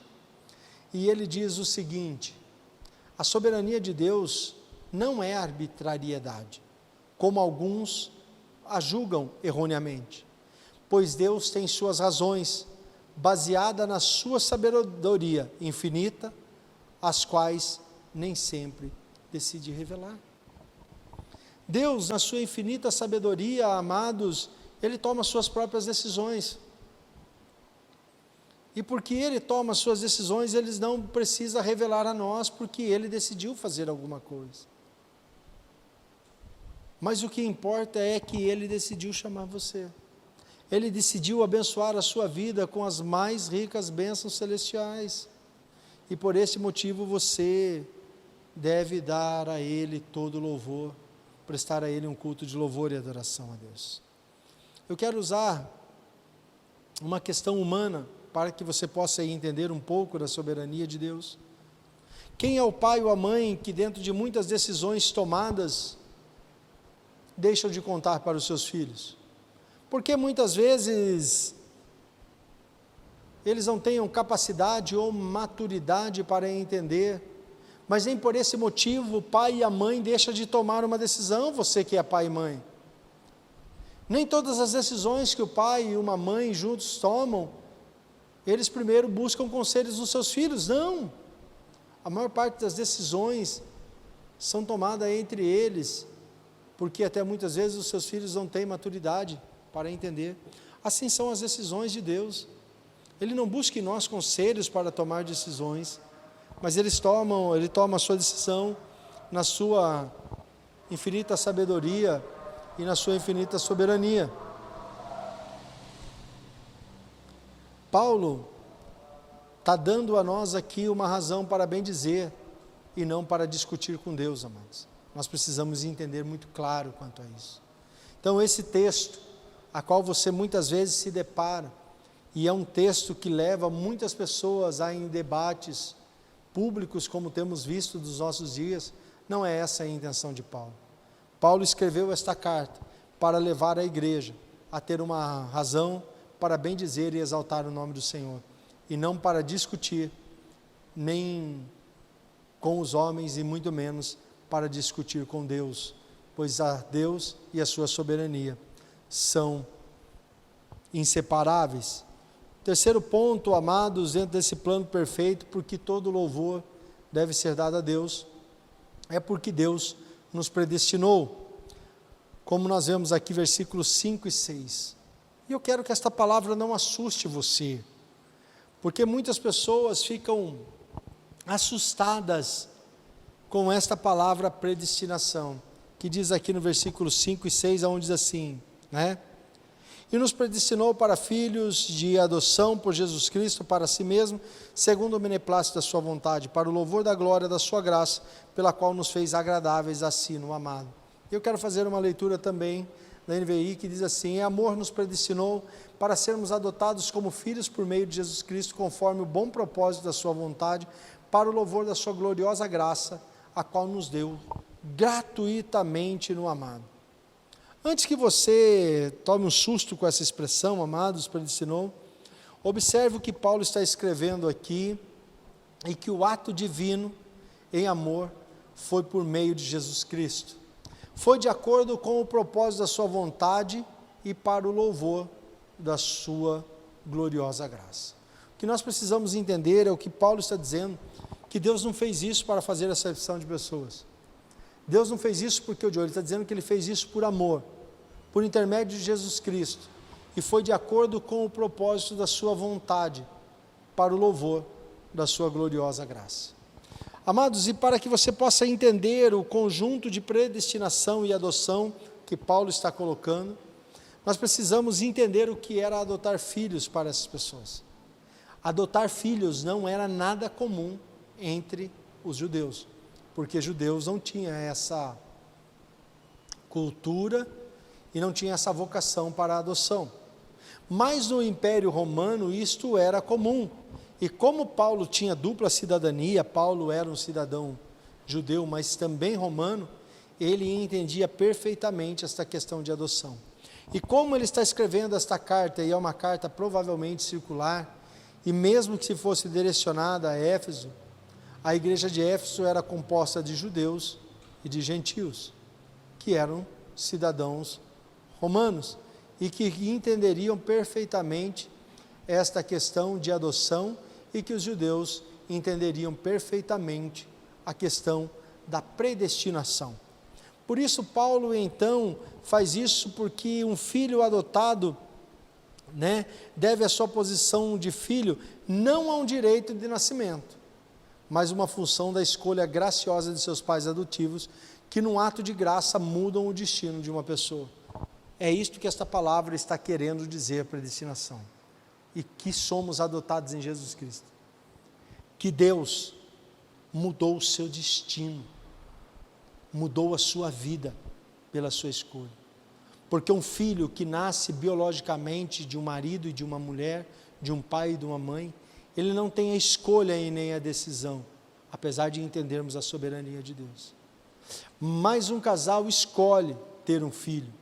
e ele diz o seguinte: a soberania de Deus não é arbitrariedade, como alguns a julgam erroneamente, pois Deus tem suas razões, baseada na sua sabedoria infinita, as quais nem sempre decide revelar. Deus, na sua infinita sabedoria, amados, Ele toma suas próprias decisões. E porque Ele toma suas decisões, Ele não precisa revelar a nós, porque Ele decidiu fazer alguma coisa. Mas o que importa é que Ele decidiu chamar você. Ele decidiu abençoar a sua vida com as mais ricas bênçãos celestiais. E por esse motivo você deve dar a Ele todo louvor, prestar a Ele um culto de louvor e adoração a Deus. Eu quero usar uma questão humana para que você possa entender um pouco da soberania de Deus. Quem é o pai ou a mãe que, dentro de muitas decisões tomadas, deixam de contar para os seus filhos? Porque muitas vezes eles não tenham capacidade ou maturidade para entender, mas nem por esse motivo o pai e a mãe deixam de tomar uma decisão. Você que é pai e mãe, nem todas as decisões que o pai e uma mãe juntos tomam, eles primeiro buscam conselhos dos seus filhos. Não, a maior parte das decisões são tomadas entre eles, porque até muitas vezes os seus filhos não têm maturidade para entender. Assim são as decisões de Deus. Ele não busca em nós conselhos para tomar decisões, mas Ele toma a sua decisão na sua infinita sabedoria e na sua infinita soberania. Paulo está dando a nós aqui uma razão para bem dizer e não para discutir com Deus, amados. Nós precisamos entender muito claro quanto a isso. Então esse texto, a qual você muitas vezes se depara, e é um texto que leva muitas pessoas a em debates públicos, como temos visto dos nossos dias, não é essa a intenção de Paulo. Paulo escreveu esta carta para levar a igreja a ter uma razão para bem dizer e exaltar o nome do Senhor, e não para discutir, nem com os homens e muito menos para discutir com Deus, pois a Deus e a sua soberania são inseparáveis. Terceiro ponto, amados, dentro desse plano perfeito, porque todo louvor deve ser dado a Deus, é porque Deus nos predestinou, como nós vemos aqui versículos 5 e 6. E eu quero que esta palavra não assuste você, porque muitas pessoas ficam assustadas com esta palavra predestinação, que diz aqui no versículo 5 e 6, onde diz assim, né? E nos predestinou para filhos de adoção por Jesus Cristo para si mesmo, segundo o beneplácito da sua vontade, para o louvor da glória da sua graça, pela qual nos fez agradáveis a si no amado. Eu quero fazer uma leitura também da NVI, que diz assim: amor nos predestinou para sermos adotados como filhos por meio de Jesus Cristo, conforme o bom propósito da sua vontade, para o louvor da sua gloriosa graça, a qual nos deu gratuitamente no amado. Antes que você tome um susto com essa expressão, amados, predestinou, observe o que Paulo está escrevendo aqui, e que o ato divino em amor foi por meio de Jesus Cristo. Foi de acordo com o propósito da sua vontade e para o louvor da sua gloriosa graça. O que nós precisamos entender é o que Paulo está dizendo, que Deus não fez isso para fazer acepção de pessoas. Deus não fez isso porque ele está dizendo que ele fez isso por amor, por intermédio de Jesus Cristo, e foi de acordo com o propósito da sua vontade, para o louvor da sua gloriosa graça. Amados, e para que você possa entender o conjunto de predestinação e adoção que Paulo está colocando, nós precisamos entender o que era adotar filhos para essas pessoas. Adotar filhos não era nada comum entre os judeus, porque judeus não tinham essa cultura e não tinham essa vocação para a adoção. Mas no Império Romano isto era comum, e como Paulo tinha dupla cidadania, Paulo era um cidadão judeu, mas também romano, ele entendia perfeitamente esta questão de adoção. E como ele está escrevendo esta carta, e é uma carta provavelmente circular, e mesmo que se fosse direcionada a Éfeso, a igreja de Éfeso era composta de judeus e de gentios, que eram cidadãos romanos, e que entenderiam perfeitamente esta questão de adoção, e que os judeus entenderiam perfeitamente a questão da predestinação. Por isso Paulo então faz isso, porque um filho adotado, deve a sua posição de filho não a um direito de nascimento, mas uma função da escolha graciosa de seus pais adotivos, que num ato de graça mudam o destino de uma pessoa. É isto que esta palavra está querendo dizer, predestinação, e que somos adotados em Jesus Cristo, que Deus mudou o seu destino, mudou a sua vida pela sua escolha, porque um filho que nasce biologicamente de um marido e de uma mulher, de um pai e de uma mãe, ele não tem a escolha e nem a decisão, apesar de entendermos a soberania de Deus. Mas um casal escolhe ter um filho.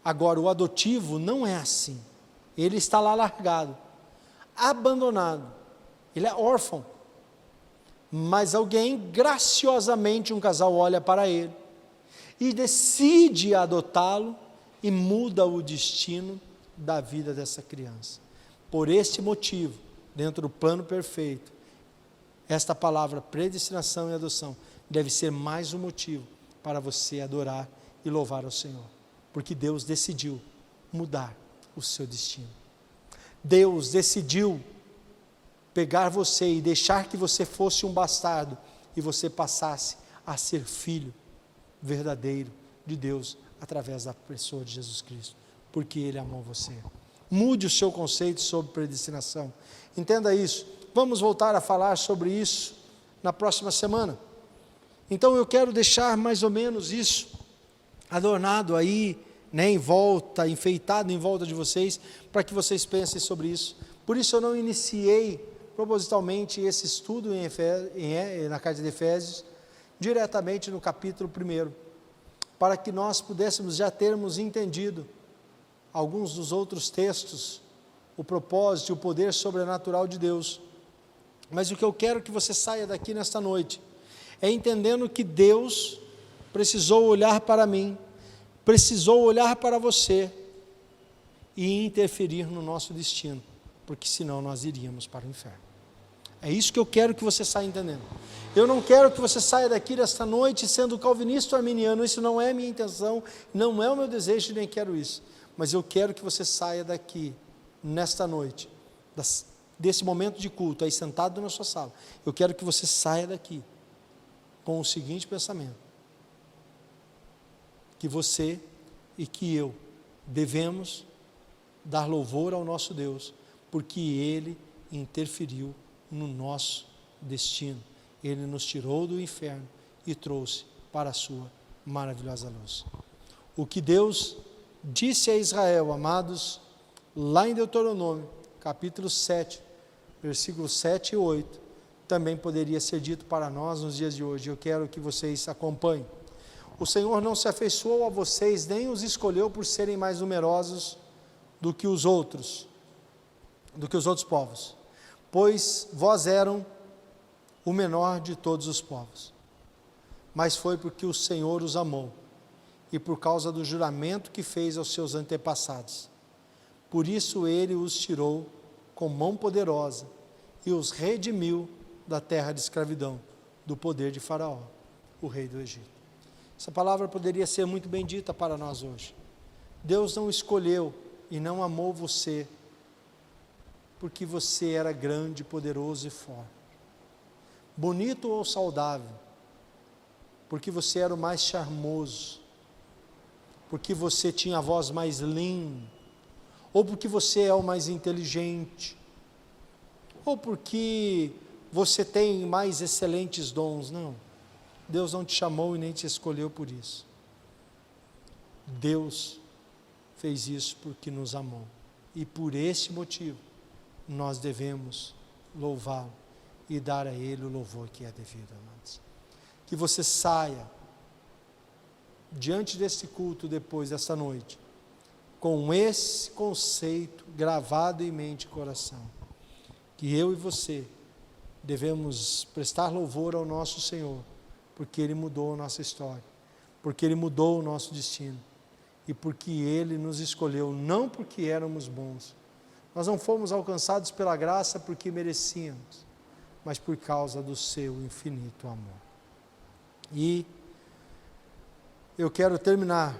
Agora, o adotivo não é assim. Ele está lá largado, abandonado, ele é órfão, mas alguém, graciosamente, um casal olha para ele, e decide adotá-lo, e muda o destino da vida dessa criança. Por este motivo, dentro do plano perfeito, esta palavra predestinação e adoção, deve ser mais um motivo para você adorar e louvar ao Senhor, porque Deus decidiu mudar o seu destino. Deus decidiu pegar você e deixar que você fosse um bastardo, e você passasse a ser filho verdadeiro de Deus, através da pessoa de Jesus Cristo, porque Ele amou você. Mude o seu conceito sobre predestinação, entenda isso. Vamos voltar a falar sobre isso na próxima semana. Então eu quero deixar mais ou menos isso adornado aí, em volta, enfeitado em volta de vocês, para que vocês pensem sobre isso. Por isso eu não iniciei propositalmente esse estudo na carta de Efésios, diretamente no capítulo 1, para que nós pudéssemos já termos entendido alguns dos outros textos, o propósito e o poder sobrenatural de Deus, Mas o que eu quero que você saia daqui nesta noite é entendendo que Deus precisou olhar para mim, precisou olhar para você e interferir no nosso destino, porque senão nós iríamos para o inferno. É isso que eu quero que você saia entendendo. Eu não quero que você saia daqui desta noite sendo calvinista ou arminiano, isso não é a minha intenção, não é o meu desejo, nem quero isso. Mas eu quero que você saia daqui, nesta noite, desse momento de culto, aí sentado na sua sala, eu quero que você saia daqui com o seguinte pensamento: que você e que eu devemos dar louvor ao nosso Deus, porque Ele interferiu no nosso destino. Ele nos tirou do inferno e trouxe para a sua maravilhosa luz. O que Deus disse a Israel, amados, lá em Deuteronômio, capítulo 7, versículos 7 e 8, também poderia ser dito para nós nos dias de hoje. Eu quero que vocês acompanhem. O Senhor não se afeiçoou a vocês, nem os escolheu por serem mais numerosos do que os outros povos, pois vós eram o menor de todos os povos, mas foi porque o Senhor os amou, e por causa do juramento que fez aos seus antepassados. Por isso Ele os tirou com mão poderosa, e os redimiu da terra de escravidão, do poder de Faraó, o rei do Egito. Essa palavra poderia ser muito bem dita para nós hoje. Deus não escolheu e não amou você porque você era grande, poderoso e forte, bonito ou saudável, porque você era o mais charmoso, porque você tinha a voz mais linda, ou porque você é o mais inteligente, ou porque você tem mais excelentes dons. Não, Deus não te chamou e nem te escolheu por isso. Deus fez isso porque nos amou, e por esse motivo nós devemos louvá-lo e dar a Ele o louvor que é devido, amados. Que você saia diante desse culto, depois dessa noite, com esse conceito gravado em mente e coração, que eu e você devemos prestar louvor ao nosso Senhor, porque Ele mudou a nossa história, porque Ele mudou o nosso destino, e porque Ele nos escolheu, não porque éramos bons. Nós não fomos alcançados pela graça porque merecíamos, mas por causa do seu infinito amor. E eu quero terminar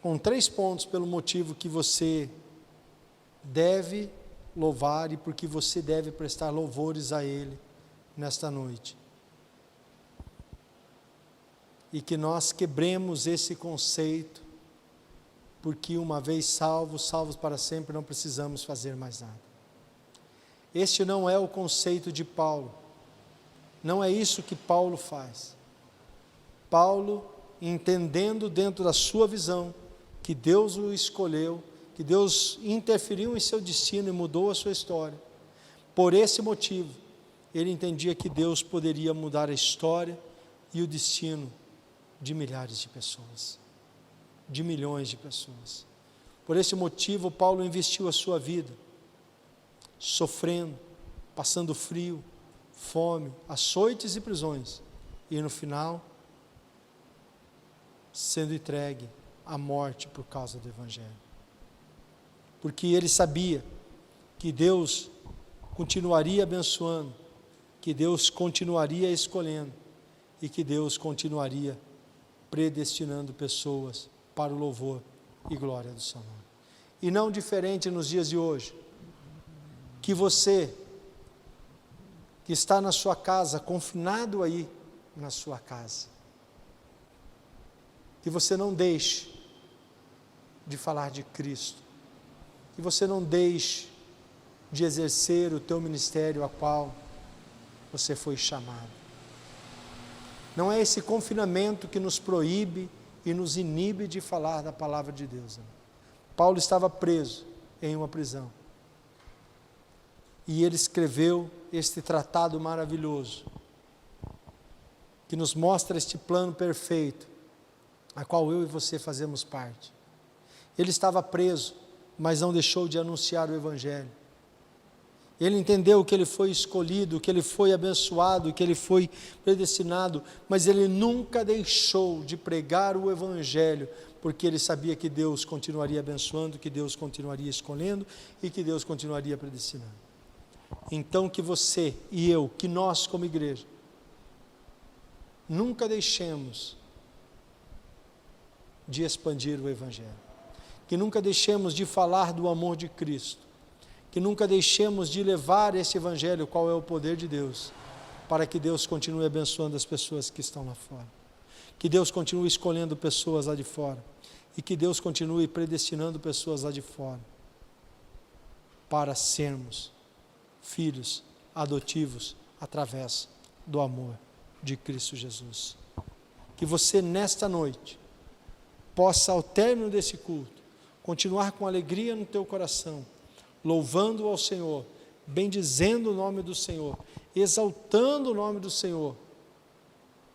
com 3 pontos pelo motivo que você deve louvar e porque você deve prestar louvores a Ele nesta noite. E que nós quebremos esse conceito, porque uma vez salvos para sempre, não precisamos fazer mais nada. Este não é o conceito de Paulo, não é isso que Paulo faz. Paulo, entendendo dentro da sua visão, que Deus o escolheu, que Deus interferiu em seu destino e mudou a sua história, por esse motivo, ele entendia que Deus poderia mudar a história e o destino de milhares de pessoas, de milhões de pessoas. Por esse motivo, Paulo investiu a sua vida, sofrendo, passando frio, fome, açoites e prisões, e no final, sendo entregue à morte por causa do Evangelho. Porque ele sabia que Deus continuaria abençoando, que Deus continuaria escolhendo, e que Deus continuaria predestinando pessoas para o louvor e glória do seu nome. E não diferente nos dias de hoje, que você, que está na sua casa, confinado aí na sua casa, que você não deixe de falar de Cristo, que você não deixe de exercer o teu ministério a qual você foi chamado. Não é esse confinamento que nos proíbe e nos inibe de falar da palavra de Deus. Paulo estava preso em uma prisão, e ele escreveu este tratado maravilhoso, que nos mostra este plano perfeito, a qual eu e você fazemos parte. Ele estava preso, mas não deixou de anunciar o Evangelho. Ele entendeu que ele foi escolhido, que ele foi abençoado, que ele foi predestinado, mas ele nunca deixou de pregar o Evangelho, porque ele sabia que Deus continuaria abençoando, que Deus continuaria escolhendo e que Deus continuaria predestinando. Então que você e eu, que nós como igreja, nunca deixemos de expandir o Evangelho, que nunca deixemos de falar do amor de Cristo, que nunca deixemos de levar esse Evangelho, qual é o poder de Deus, para que Deus continue abençoando as pessoas que estão lá fora, que Deus continue escolhendo pessoas lá de fora, e que Deus continue predestinando pessoas lá de fora, para sermos filhos adotivos, através do amor de Cristo Jesus. Que você nesta noite, possa ao término desse culto, continuar com alegria no teu coração, louvando ao Senhor, bendizendo o nome do Senhor, exaltando o nome do Senhor,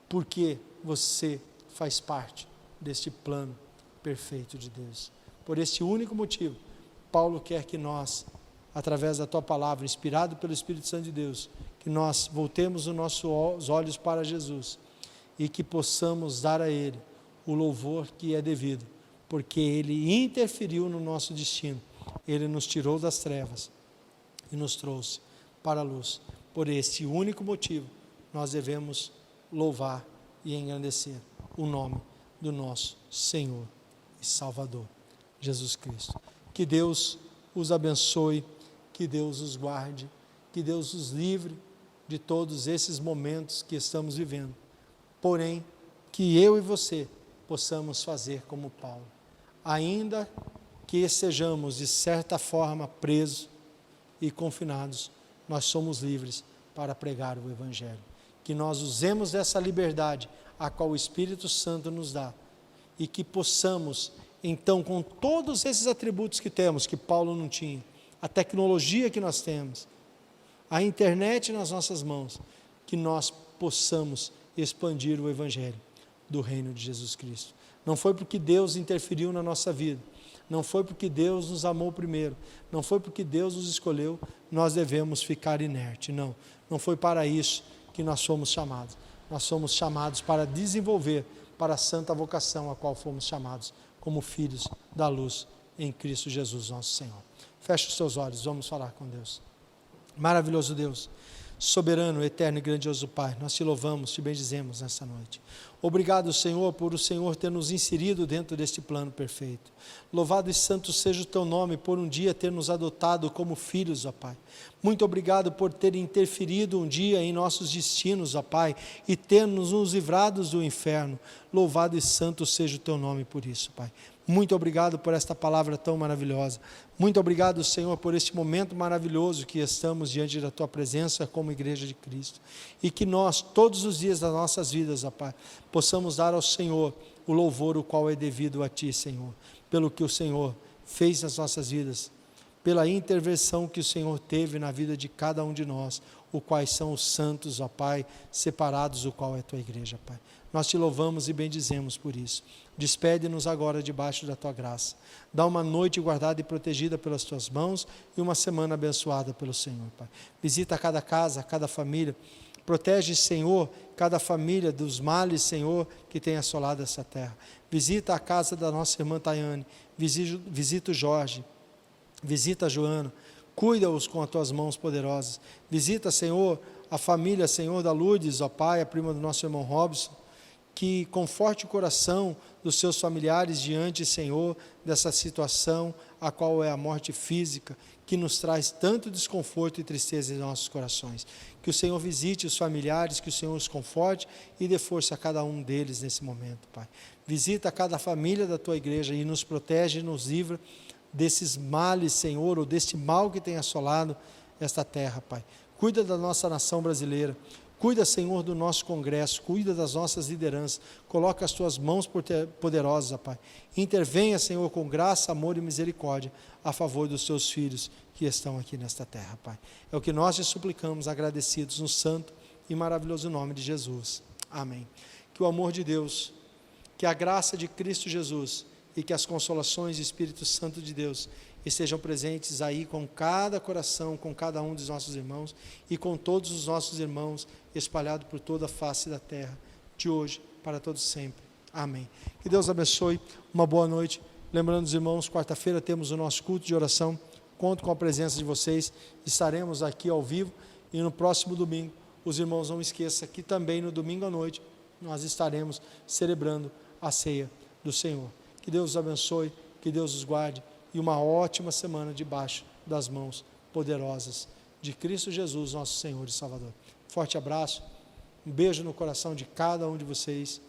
porque você faz parte deste plano perfeito de Deus. Por este único motivo, Paulo quer que nós, através da tua palavra, inspirado pelo Espírito Santo de Deus, que nós voltemos os nossos olhos para Jesus e que possamos dar a Ele o louvor que é devido, porque Ele interferiu no nosso destino. Ele nos tirou das trevas e nos trouxe para a luz. Por este único motivo, nós devemos louvar e engrandecer o nome do nosso Senhor e Salvador, Jesus Cristo. Que Deus os abençoe, que Deus os guarde, que Deus os livre de todos esses momentos que estamos vivendo. Porém, que eu e você possamos fazer como Paulo, ainda que sejamos de certa forma presos e confinados, nós somos livres para pregar o Evangelho. Que nós usemos dessa liberdade a qual o Espírito Santo nos dá e que possamos, então, com todos esses atributos que temos, que Paulo não tinha, a tecnologia que nós temos, a internet nas nossas mãos, que nós possamos expandir o Evangelho do reino de Jesus Cristo. Não foi porque Deus interferiu na nossa vida, não foi porque Deus nos amou primeiro, não foi porque Deus nos escolheu, nós devemos ficar inerte, não. Não foi para isso que nós fomos chamados. Nós somos chamados para desenvolver para a santa vocação a qual fomos chamados, como filhos da luz em Cristo Jesus nosso Senhor. Feche os seus olhos, vamos falar com Deus. Maravilhoso Deus, soberano, eterno e grandioso Pai, nós te louvamos, te bendizemos nessa noite. Obrigado, Senhor, por o Senhor ter nos inserido dentro deste plano perfeito. Louvado e santo seja o teu nome por um dia ter nos adotado como filhos, ó Pai. Muito obrigado por ter interferido um dia em nossos destinos, ó Pai, e ter nos livrado do inferno. Louvado e santo seja o teu nome por isso, Pai. Muito obrigado por esta palavra tão maravilhosa. Muito obrigado, Senhor, por este momento maravilhoso que estamos diante da Tua presença como Igreja de Cristo. E que nós, todos os dias das nossas vidas, ó Pai, possamos dar ao Senhor o louvor o qual é devido a Ti, Senhor, pelo que o Senhor fez nas nossas vidas, pela intervenção que o Senhor teve na vida de cada um de nós, o quais são os santos, ó Pai, separados, o qual é a Tua Igreja, Pai. Nós te louvamos e bendizemos por isso. Despede-nos agora debaixo da Tua graça. Dá uma noite guardada e protegida pelas Tuas mãos e uma semana abençoada pelo Senhor, Pai. Visita cada casa, cada família. Protege, Senhor, cada família dos males, Senhor, que tem assolado essa terra. Visita a casa da nossa irmã Tayane. Visita o Jorge. Visita a Joana. Cuida-os com as Tuas mãos poderosas. Visita, Senhor, a família, Senhor, da Lourdes, ó Pai, a prima do nosso irmão Robson. Que conforte o coração dos seus familiares diante, Senhor, dessa situação, a qual é a morte física, que nos traz tanto desconforto e tristeza em nossos corações. Que o Senhor visite os familiares, que o Senhor os conforte e dê força a cada um deles nesse momento, Pai. Visita cada família da Tua Igreja e nos protege e nos livra desses males, Senhor, ou deste mal que tem assolado esta terra, Pai. Cuida da nossa nação brasileira. Cuida, Senhor, do nosso congresso, cuida das nossas lideranças, coloca as Tuas mãos poderosas, Pai. Intervenha, Senhor, com graça, amor e misericórdia a favor dos Teus filhos que estão aqui nesta terra, Pai. É o que nós te suplicamos, agradecidos no santo e maravilhoso nome de Jesus. Amém. Que o amor de Deus, que a graça de Cristo Jesus e que as consolações do Espírito Santo de Deus estejam presentes aí com cada coração, com cada um dos nossos irmãos e com todos os nossos irmãos espalhados por toda a face da terra, de hoje para todos sempre. Amém. Que Deus abençoe, uma boa noite. Lembrando os irmãos, quarta-feira temos o nosso culto de oração, conto com a presença de vocês, estaremos aqui ao vivo e no próximo domingo, os irmãos não esqueçam que também no domingo à noite, nós estaremos celebrando a ceia do Senhor. Que Deus os abençoe, que Deus os guarde e uma ótima semana debaixo das mãos poderosas de Cristo Jesus, nosso Senhor e Salvador. Forte abraço, um beijo no coração de cada um de vocês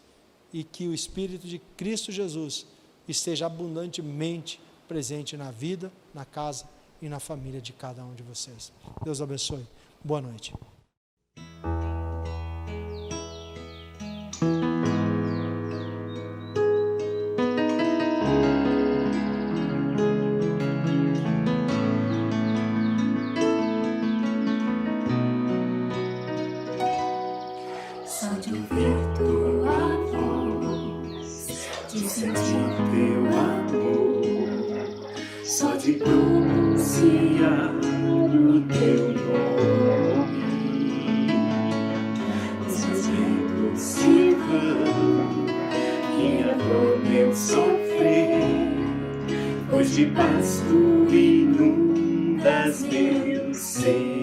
e que o Espírito de Cristo Jesus esteja abundantemente presente na vida, na casa e na família de cada um de vocês. Deus abençoe. Boa noite. Só de ouvir tua voz, de sentir teu amor, só de pronunciar o teu nome, os meus medos se vão, minha dor meu sofrer, pois de paz tu inundas meu ser.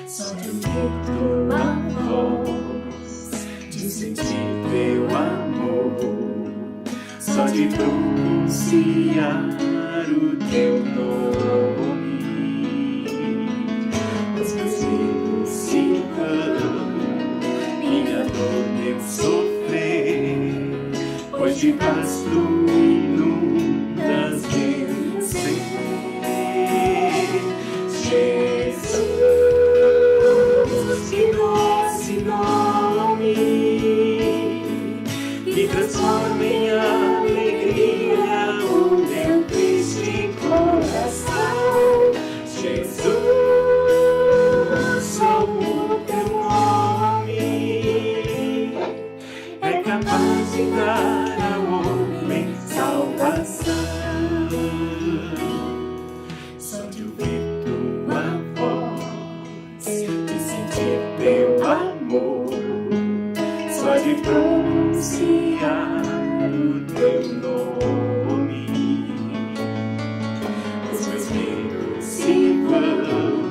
Só de ouvir tua voz, de sentir teu amor, só de pronunciar o teu nome, os meus medos se vão, minha dor meu sofrer, pois de paz tu inundas meu ser. Que doce nome, que transforma em alegria o meu triste coração. Jesus, só o teu nome é capaz de dar ao homem salvação. Só de ouvir tua voz, de sentir teu amor, só de pronunciar o teu nome, os meus medos se vão,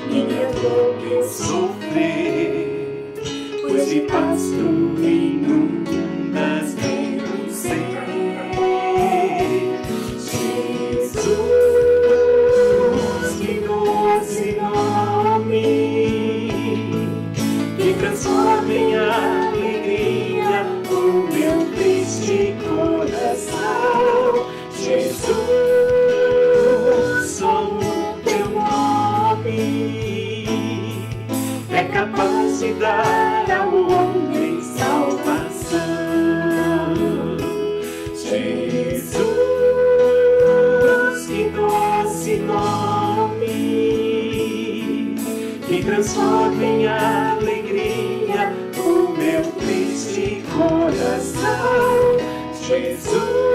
minha dor eu sofrer, pois de paz tu inundas meu ser. Jesus, que doce nome, que transforma em alegria o meu triste coração. Jesus, só o teu nome é capaz de dar ao homem salvação. Jesus, que doce nome, que transforma em alegria o meu triste coração. Jesus.